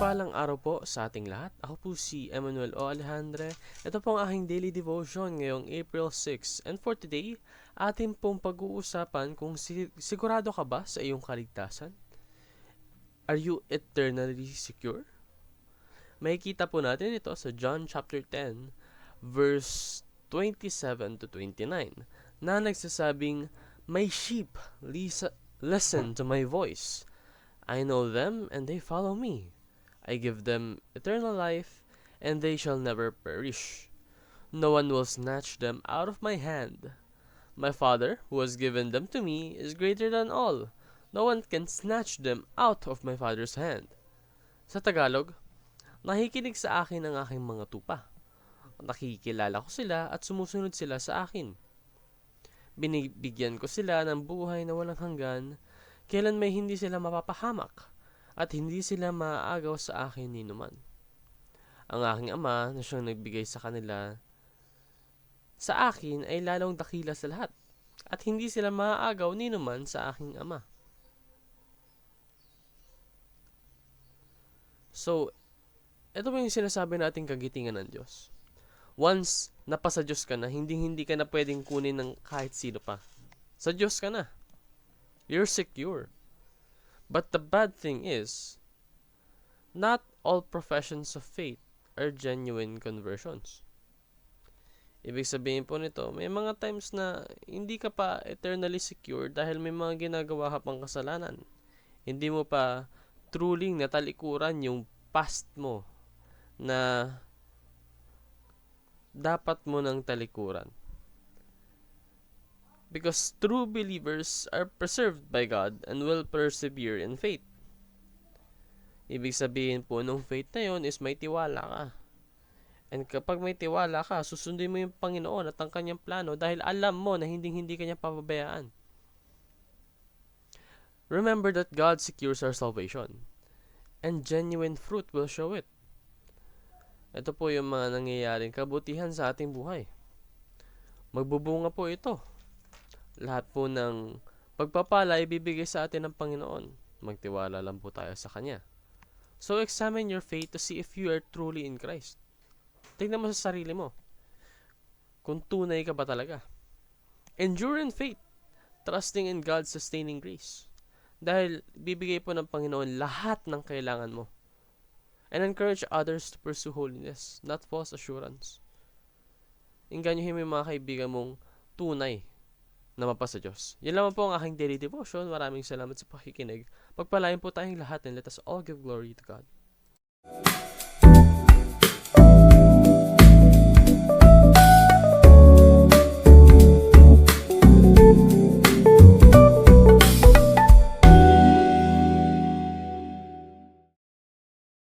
Mapagpalang araw po sa ating lahat. Ako po si Emmanuel O. Alejandre. Ito po ang aking daily devotion ngayong April 6. And for today, atin pong pag-uusapan kung sigurado ka ba sa iyong kaligtasan? Are you eternally secure? Makikita po natin ito sa John chapter 10, verse 27 to 29, na nagsasabing, "My sheep listen to my voice. I know them and they follow me. I give them eternal life, and they shall never perish. No one will snatch them out of my hand. My Father, who has given them to me, is greater than all. No one can snatch them out of my Father's hand." Sa Tagalog, nakikinig sa akin ang aking mga tupa. Nakikilala ko sila at sumusunod sila sa akin. Binibigyan ko sila ng buhay na walang hanggan, kailan may hindi sila mapapahamak, at hindi sila maaagaw sa akin ni numan. Ang aking Ama na siyang nagbigay sa kanila sa akin ay lalong dakila sa lahat, at hindi sila maaagaw ni numan sa aking Ama. So, ito po yung sinasabi nating kagitingan ng Diyos. Once napasa Diyos ka na, hindi ka na pwedeng kunin ng kahit sino pa. Sa Diyos ka na. You're secure. But the bad thing is, not all professions of faith are genuine conversions. Ibig sabihin po nito, may mga times na hindi ka pa eternally secure dahil may mga ginagawa ka pang kasalanan. Hindi mo pa truly natalikuran yung past mo na dapat mo nang talikuran. Because true believers are preserved by God and will persevere in faith. Ibig sabihin po nung faith na yun is may tiwala ka. And kapag may tiwala ka, susundin mo yung Panginoon at ang kanyang plano dahil alam mo na hindi kanya papabayaan. Remember that God secures our salvation, and genuine fruit will show it. Ito po yung mga nangyayaring kabutihan sa ating buhay. Magbubunga po ito. Lahat po ng pagpapala ibibigay sa atin ng Panginoon. Magtiwala lang po tayo sa Kanya. So examine your faith to see if you are truly in Christ. Tingnan mo sa sarili mo kung tunay ka ba talaga. Endure in faith, trusting in God's sustaining grace. Dahil bibigay po ng Panginoon lahat ng kailangan mo. And encourage others to pursue holiness, not false assurance. Inganyohin mo yung mga kaibigan mong tunay na mapasa Diyos. Yan lamang po ang aking daily devotion. Maraming salamat sa pakikinig. Pagpalain po tayong lahat and let us all give glory to God.